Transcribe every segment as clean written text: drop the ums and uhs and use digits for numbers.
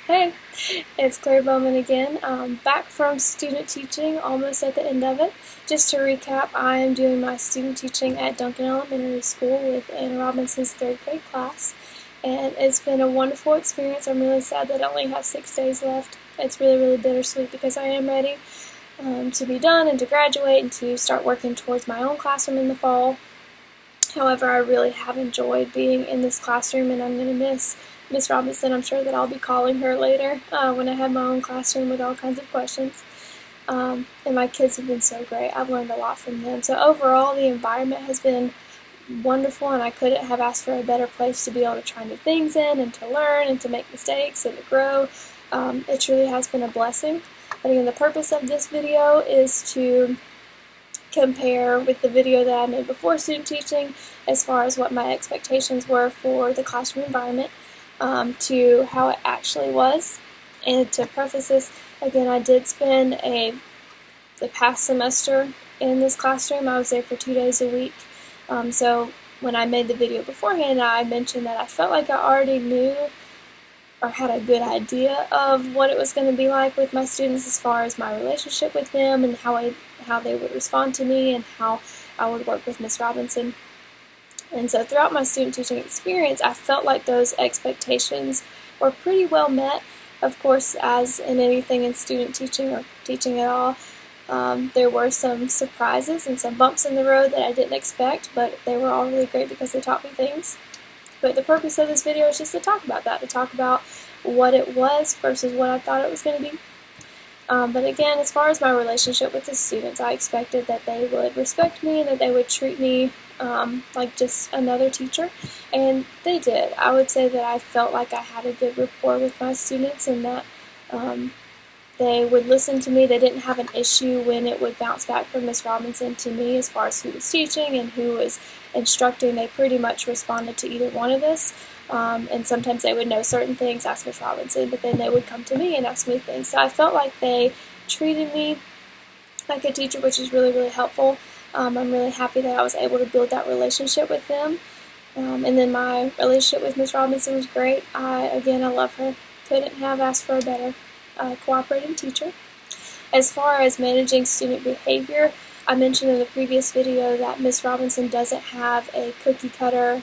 Hey, it's Claire Bowman again, back from student teaching, almost at the end of it. Just to recap, I am doing my student teaching at Duncan Elementary School with Anna Robinson's 3rd grade class, and it's been a wonderful experience. I'm really sad that I only have 6 days left. It's really, really bittersweet because I am ready to be done and to graduate and to start working towards my own classroom in the fall. However, I really have enjoyed being in this classroom, and I'm going to miss Miss Robinson. I'm sure that I'll be calling her later when I have my own classroom with all kinds of questions. And my kids have been so great. I've learned a lot from them. So overall, the environment has been wonderful, and I couldn't have asked for a better place to be able to try new things in and to learn and to make mistakes and to grow. It truly has been a blessing. But again, the purpose of this video is to compare with the video that I made before student teaching as far as what my expectations were for the classroom environment to how it actually was. And to preface this, again, I did spend the past semester in this classroom. I was there for 2 days a week. So when I made the video beforehand, I mentioned that I felt like I already knew or had a good idea of what it was going to be like with my students as far as my relationship with them and how they would respond to me and how I would work with Miss Robinson. And so throughout my student teaching experience, I felt like those expectations were pretty well met. Of course, as in anything in student teaching or teaching at all, there were some surprises and some bumps in the road that I didn't expect, but they were all really great because they taught me things. But the purpose of this video is just to talk about that, to talk about what it was versus what I thought it was going to be. But again, as far as my relationship with the students, I expected that they would respect me and that they would treat me like just another teacher, and they did. I would say that I felt like I had a good rapport with my students and that they would listen to me. They didn't have an issue when it would bounce back from Miss Robinson to me as far as who was teaching and who was instructing. They pretty much responded to either one of us. And sometimes they would know certain things, ask Miss Robinson, but then they would come to me and ask me things. So I felt like they treated me like a teacher, which is really, really helpful. I'm really happy that I was able to build that relationship with them. And then my relationship with Miss Robinson was great. I love her. Couldn't have asked for a better cooperating teacher. As far as managing student behavior, I mentioned in the previous video that Miss Robinson doesn't have a cookie cutter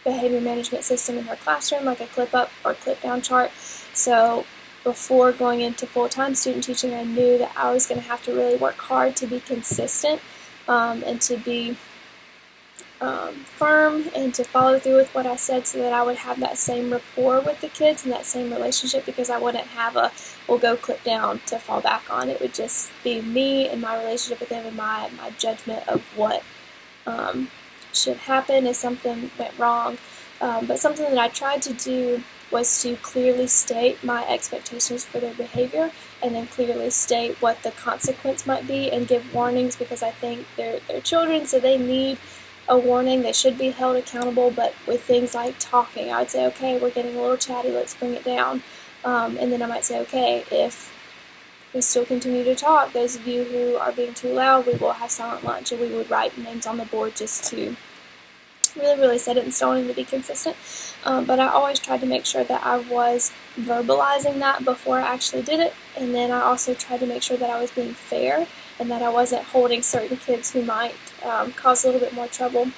behavior management system in her classroom, like a clip up or clip down chart. So before going into full-time student teaching, I knew that I was going to have to really work hard to be consistent and to be firm and to follow through with what I said so that I would have that same rapport with the kids and that same relationship, because I wouldn't have a we'll go clip down to fall back on. It would just be me and my relationship with them and my judgment of what should happen if something went wrong. But something that I tried to do was to clearly state my expectations for their behavior and then clearly state what the consequence might be and give warnings, because I think they're children, so they need a warning. They should be held accountable. But with things like talking, I would say, okay, we're getting a little chatty, let's bring it down. And then I might say, okay, if we still continue to talk, those of you who are being too loud, we will have silent lunch, and we would write names on the board just to really set it in stone and to be consistent. But I always tried to make sure that I was verbalizing that before I actually did it, and then I also tried to make sure that I was being fair and that I wasn't holding certain kids who might cause a little bit more trouble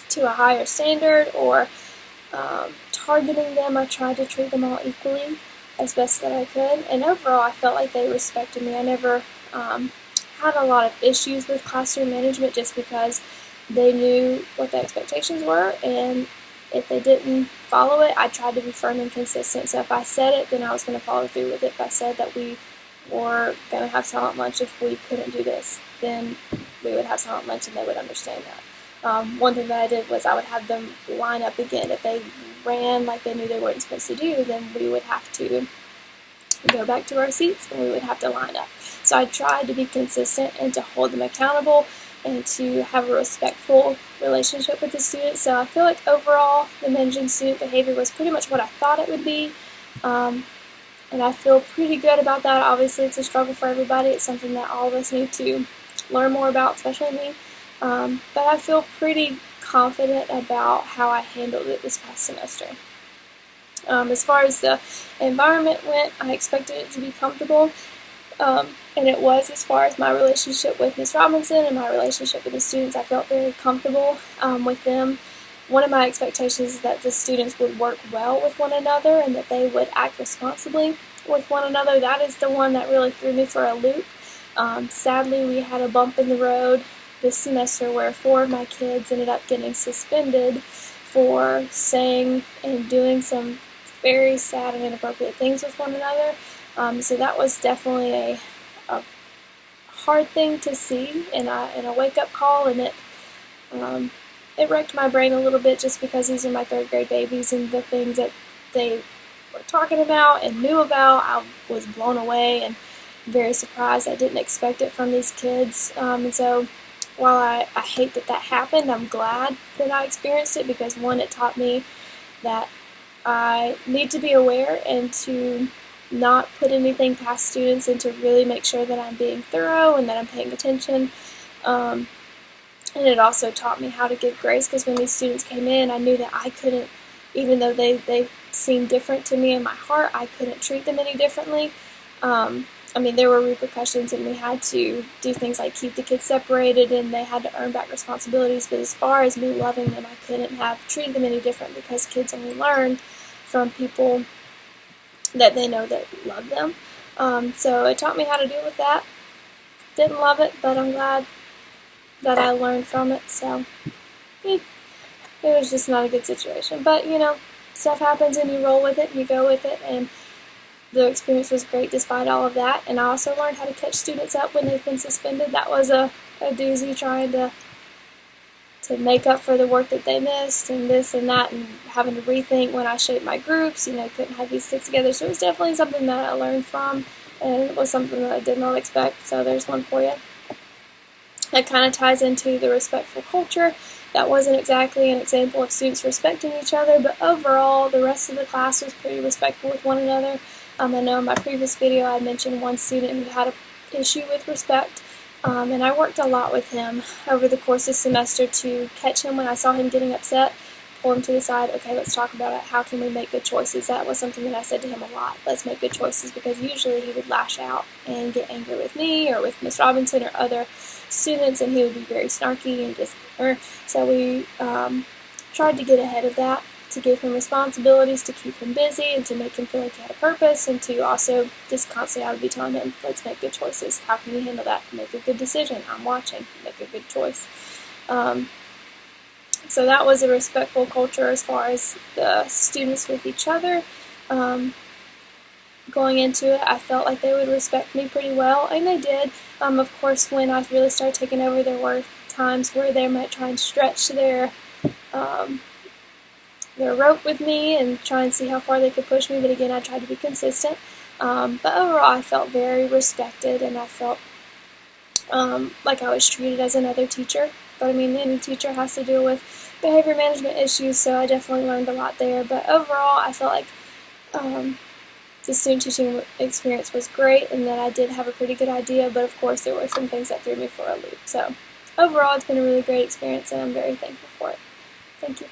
to a higher standard or targeting them. I tried to treat them all equally as best that I could, and overall I felt like they respected me. I never had a lot of issues with classroom management just because they knew what the expectations were, and if they didn't follow it, I tried to be firm and consistent. So if I said it, then I was going to follow through with it. If I said that we were going to have silent lunch if we couldn't do this, then we would have silent lunch and they would understand that. One thing that I did was I would have them line up again. If they ran like they knew they weren't supposed to do, then we would have to go back to our seats and we would have to line up. So I tried to be consistent and to hold them accountable and to have a respectful relationship with the students. So I feel like overall the managing student behavior was pretty much what I thought it would be. And I feel pretty good about that. Obviously it's a struggle for everybody. It's something that all of us need to learn more about, especially me. But I feel pretty confident about how I handled it this past semester. As far as the environment went, I expected it to be comfortable, and it was. As far as my relationship with Ms. Robinson and my relationship with the students, I felt very comfortable with them. One of my expectations is that the students would work well with one another and that they would act responsibly with one another. That is the one that really threw me for a loop. Sadly, we had a bump in the road this semester where 4 of my kids ended up getting suspended for saying and doing some very sad and inappropriate things with one another. So that was definitely a hard thing to see and a wake-up call, and it wrecked my brain a little bit just because these are my 3rd grade babies, and the things that they were talking about and knew about, I was blown away and very surprised. I didn't expect it from these kids, and so while I hate that that happened, I'm glad that I experienced it because, one, it taught me that I need to be aware and to not put anything past students and to really make sure that I'm being thorough and that I'm paying attention. And it also taught me how to give grace because when these students came in, I knew that I couldn't, even though they seemed different to me in my heart, I couldn't treat them any differently. I mean, there were repercussions and we had to do things like keep the kids separated and they had to earn back responsibilities, but as far as me loving them, I couldn't have treated them any different because kids only learn from people that they know that love them. So it taught me how to deal with that. Didn't love it, but I'm glad that I learned from it, so it was just not a good situation. But, you know, stuff happens and you roll with it and you go with it, and the experience was great despite all of that. And I also learned how to catch students up when they've been suspended. That was a doozy, trying to make up for the work that they missed and this and that, and having to rethink when I shaped my groups. You know, couldn't have these kids together. So it was definitely something that I learned from, and it was something that I did not expect. So there's one for you. That kind of ties into the respectful culture. That wasn't exactly an example of students respecting each other, but overall the rest of the class was pretty respectful with one another. I know in my previous video I mentioned one student who had an issue with respect, and I worked a lot with him over the course of the semester to catch him when I saw him getting upset, pull him to the side. Okay, let's talk about it. How can we make good choices? That was something that I said to him a lot. Let's make good choices, because usually he would lash out and get angry with me or with Miss Robinson or other students, and he would be very snarky and just so we tried to get ahead of that, to give him responsibilities, to keep him busy, and to make him feel like he had a purpose, and to also just constantly I would be telling him, let's make good choices. How can you handle that? Make a good decision. I'm watching. Make a good choice. So that was a respectful culture as far as the students with each other. Going into it, I felt like they would respect me pretty well, and they did. Of course, when I really started taking over, there were times where they might try and stretch their rope with me and try and see how far they could push me, but again, I tried to be consistent. But overall, I felt very respected, and I felt like I was treated as another teacher. But I mean, any teacher has to deal with behavior management issues, so I definitely learned a lot there. But overall, I felt like the student teaching experience was great, and that I did have a pretty good idea, but of course there were some things that threw me for a loop. So overall, it's been a really great experience, and I'm very thankful for it. Thank you.